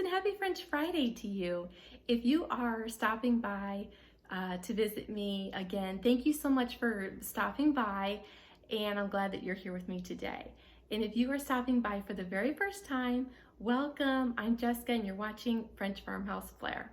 and happy French Friday to you. If you are stopping by to visit me again, thank you so much for stopping by, and I'm glad that you're here with me today. And if you are stopping by for the very first time, welcome. I'm Jessica and you're watching French Farmhouse Flair.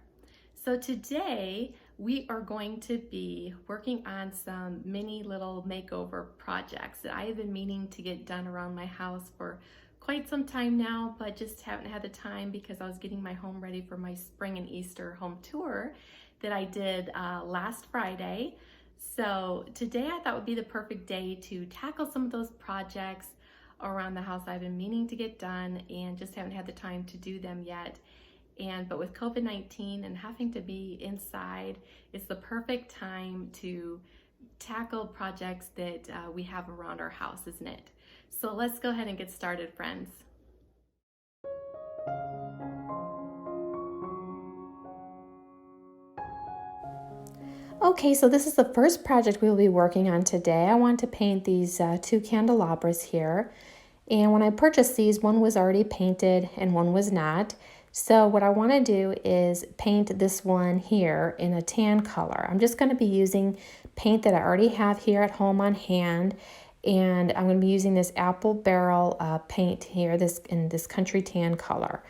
So today we are going to be working on some mini little makeover projects that I have been meaning to get done around my house for quite some time now, but just haven't had the time because I was getting my home ready for my spring and Easter home tour that I did last Friday. So today I thought would be the perfect day to tackle some of those projects around the house I've been meaning to get done and just haven't had the time to do them yet. But with COVID-19 and having to be inside, it's the perfect time to tackle projects that we have around our house, isn't it? So let's go ahead and get started, friends. Okay, so this is the first project we will be working on today. I want to paint these two candelabras here. And when I purchased these, one was already painted and one was not. So what I want to do is paint this one here in a tan color. I'm just going to be using paint that I already have here at home on hand. And I'm going to be using this apple barrel paint here in this country tan color.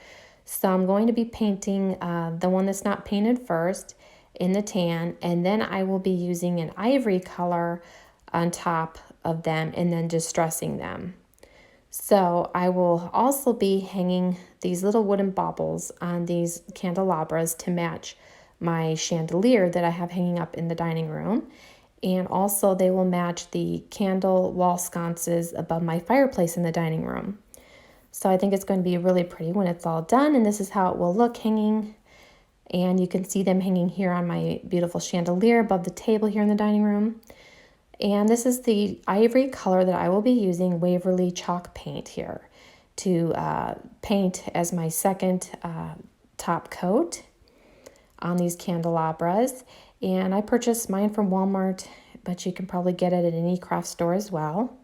So I'm going to be painting the one that's not painted first in the tan, and then I will be using an ivory color on top of them and then distressing them. So I will also be hanging these little wooden baubles on these candelabras to match my chandelier that I have hanging up in the dining room. And also they will match the candle wall sconces above my fireplace in the dining room. So I think it's going to be really pretty when it's all done, and this is how it will look hanging. And you can see them hanging here on my beautiful chandelier above the table here in the dining room. And this is the ivory color that I will be using, Waverly chalk paint here, to paint as my second top coat on these candelabras. And I purchased mine from Walmart, but you can probably get it at any craft store as well.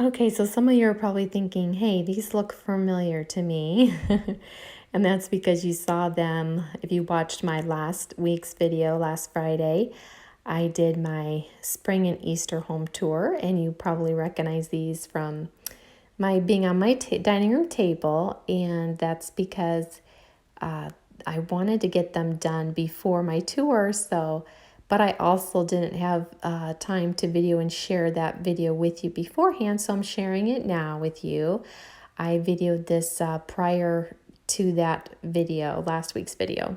Okay, so some of you are probably thinking, hey, these look familiar to me. And that's because you saw them. If you watched my last week's video last Friday, I did my spring and Easter home tour, and you probably recognize these from my being on my dining room table, and that's because I wanted to get them done before my tour, but I also didn't have time to video and share that video with you beforehand, so I'm sharing it now with you. I videoed this prior to that video, last week's video,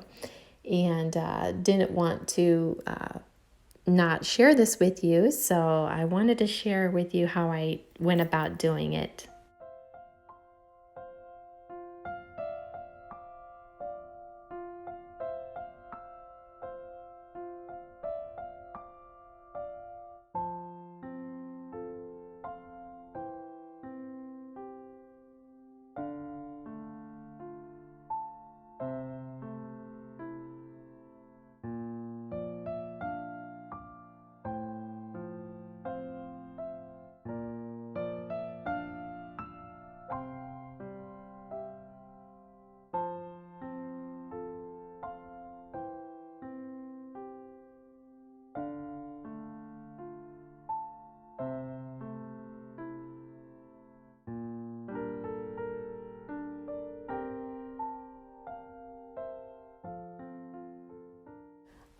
and didn't want to not share this with you, so I wanted to share with you how I went about doing it.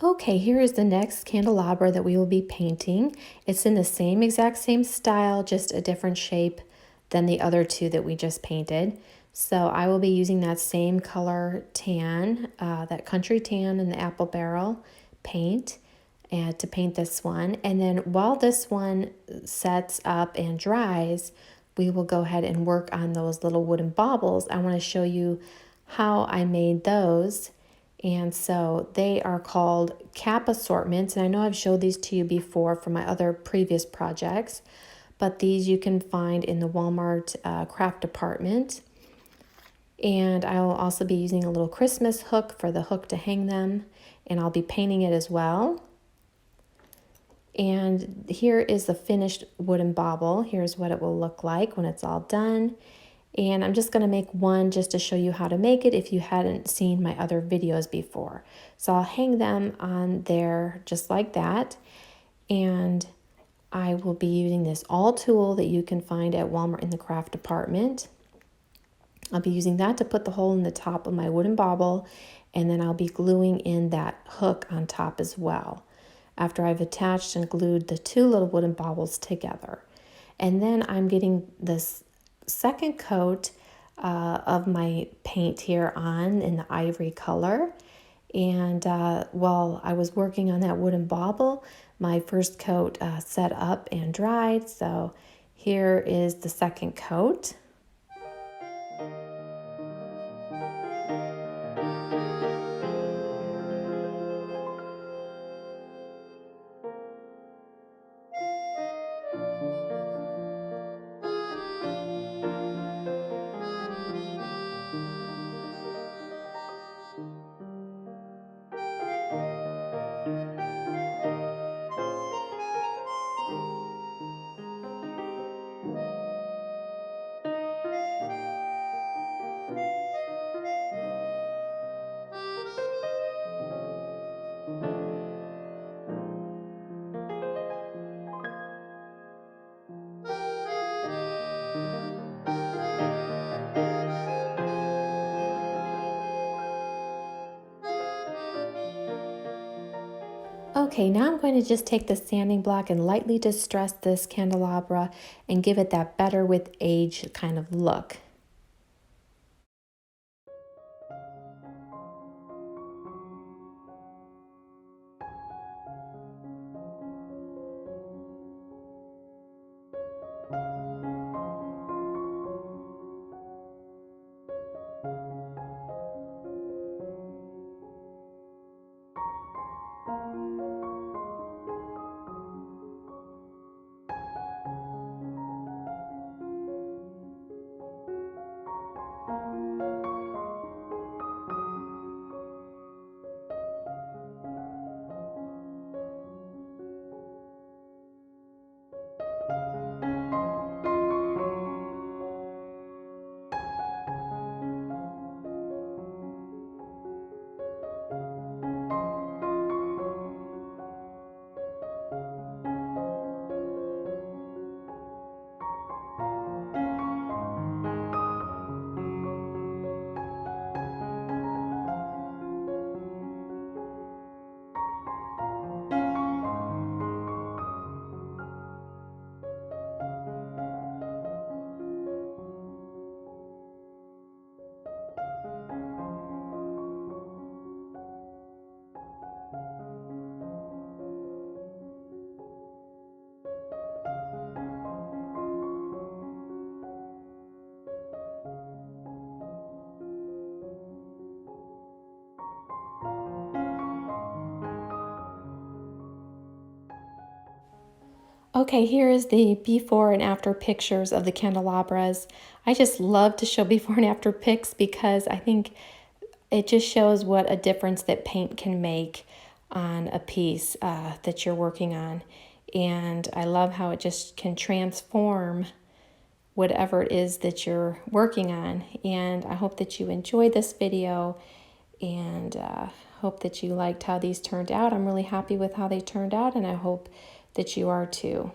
Okay, here is the next candelabra that we will be painting. It's in the same style, just a different shape than the other two that we just painted. So I will be using that same color tan, that country tan and the apple barrel paint and to paint this one. And then while this one sets up and dries, we will go ahead and work on those little wooden baubles. I want to show you how I made those. And so they are called cap assortments. And I know I've showed these to you before from my other previous projects, but these you can find in the Walmart craft department. And I will also be using a little Christmas hook for the hook to hang them, and I'll be painting it as well. And here is the finished wooden bauble. Here's what it will look like when it's all done. And I'm just going to make one just to show you how to make it if you hadn't seen my other videos before. So I'll hang them on there just like that. And I will be using this all tool that you can find at Walmart in the craft department. I'll be using that to put the hole in the top of my wooden bauble, and then I'll be gluing in that hook on top as well after I've attached and glued the two little wooden baubles together. And then I'm getting this second coat of my paint here on in the ivory color. And while I was working on that wooden bauble, my first coat set up and dried. So here is the second coat. Okay, now I'm going to just take the sanding block and lightly distress this candelabra and give it that better with age kind of look. Okay, here is the before and after pictures of the candelabras. I just love to show before and after pics because I think it just shows what a difference that paint can make on a piece that you're working on. And I love how it just can transform whatever it is that you're working on. And I hope that you enjoyed this video and hope that you liked how these turned out. I'm really happy with how they turned out, and I hope that you are too.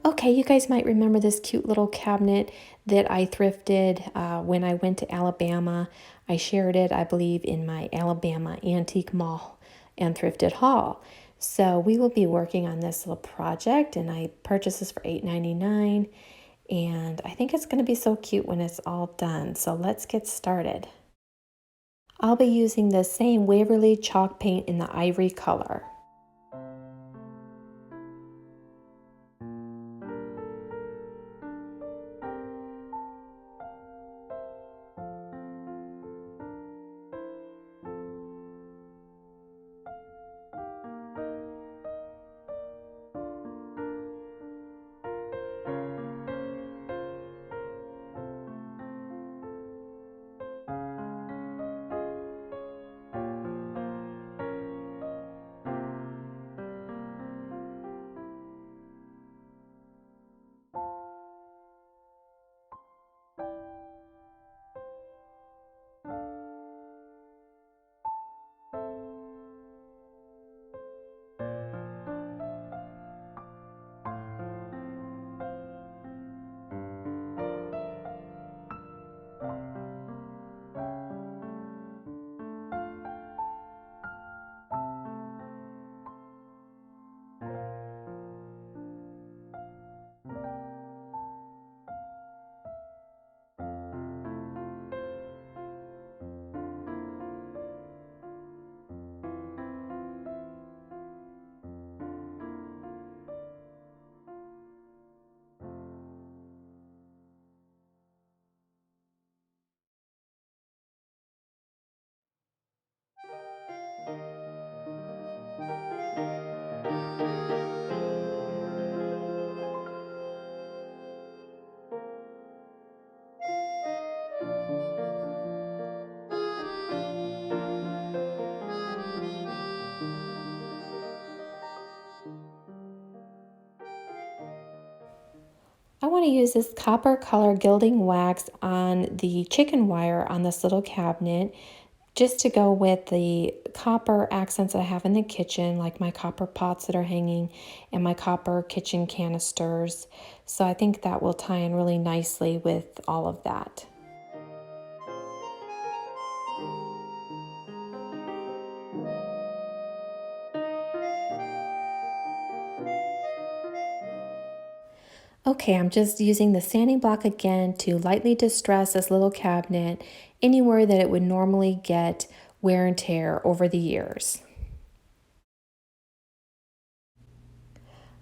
Okay, you guys might remember this cute little cabinet that I thrifted when I went to Alabama. I shared it, I believe, in my Alabama Antique Mall and Thrifted haul. So we will be working on this little project, and I purchased this for $8.99, and I think it's going to be so cute when it's all done. So let's get started. I'll be using the same Waverly chalk paint in the ivory color. I want to use this copper color gilding wax on the chicken wire on this little cabinet just to go with the copper accents that I have in the kitchen, like my copper pots that are hanging and my copper kitchen canisters. So I think that will tie in really nicely with all of that. Okay, I'm just using the sanding block again to lightly distress this little cabinet anywhere that it would normally get wear and tear over the years.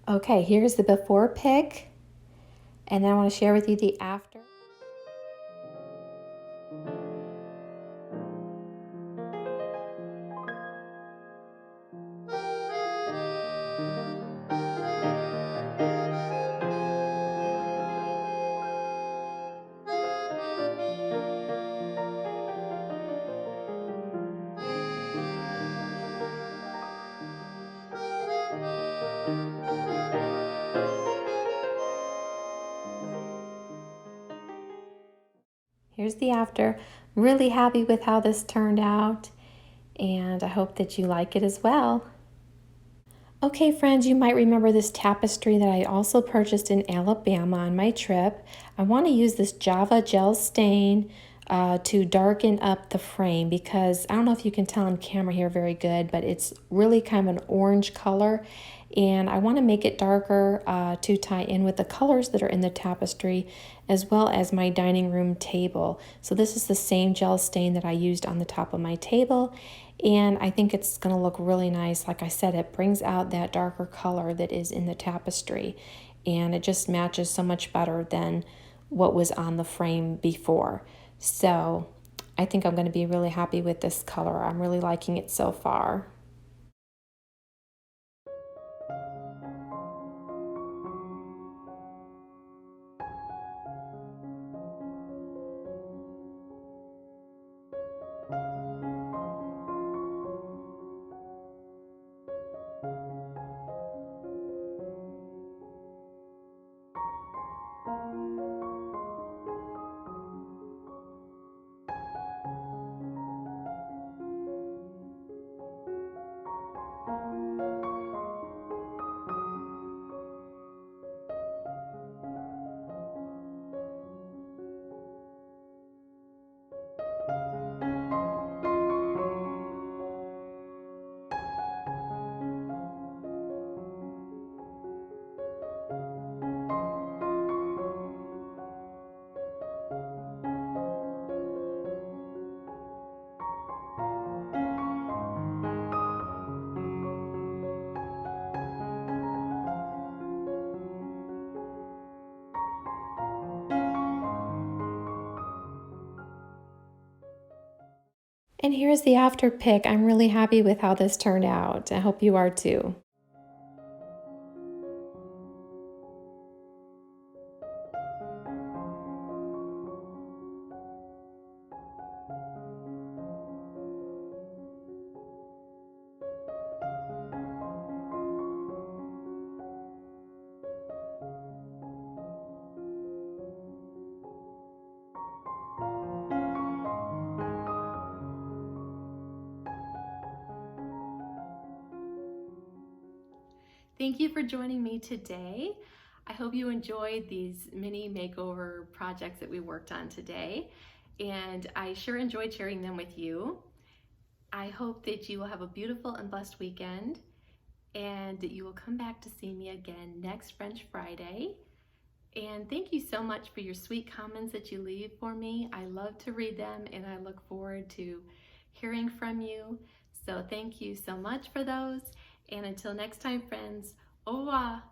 Okay, here's the before pic, and then I want to share with you the after. Here's the after. Really happy with how this turned out, and I hope that you like it as well. Okay, friends, you might remember this tapestry that I also purchased in Alabama on my trip. I want to use this Java gel stain to darken up the frame because I don't know if you can tell on camera here very good, but it's really kind of an orange color. And I want to make it darker to tie in with the colors that are in the tapestry as well as my dining room table. So this is the same gel stain that I used on the top of my table. And I think it's going to look really nice. Like I said, it brings out that darker color that is in the tapestry. And it just matches so much better than what was on the frame before. So I think I'm going to be really happy with this color. I'm really liking it so far. And here's the after pic. I'm really happy with how this turned out. I hope you are too. Thank you for joining me today. I hope you enjoyed these mini makeover projects that we worked on today, and I sure enjoyed sharing them with you. I hope that you will have a beautiful and blessed weekend, and that you will come back to see me again next French Friday. And thank you so much for your sweet comments that you leave for me. I love to read them, and I look forward to hearing from you. So thank you so much for those. And until next time, friends, au revoir.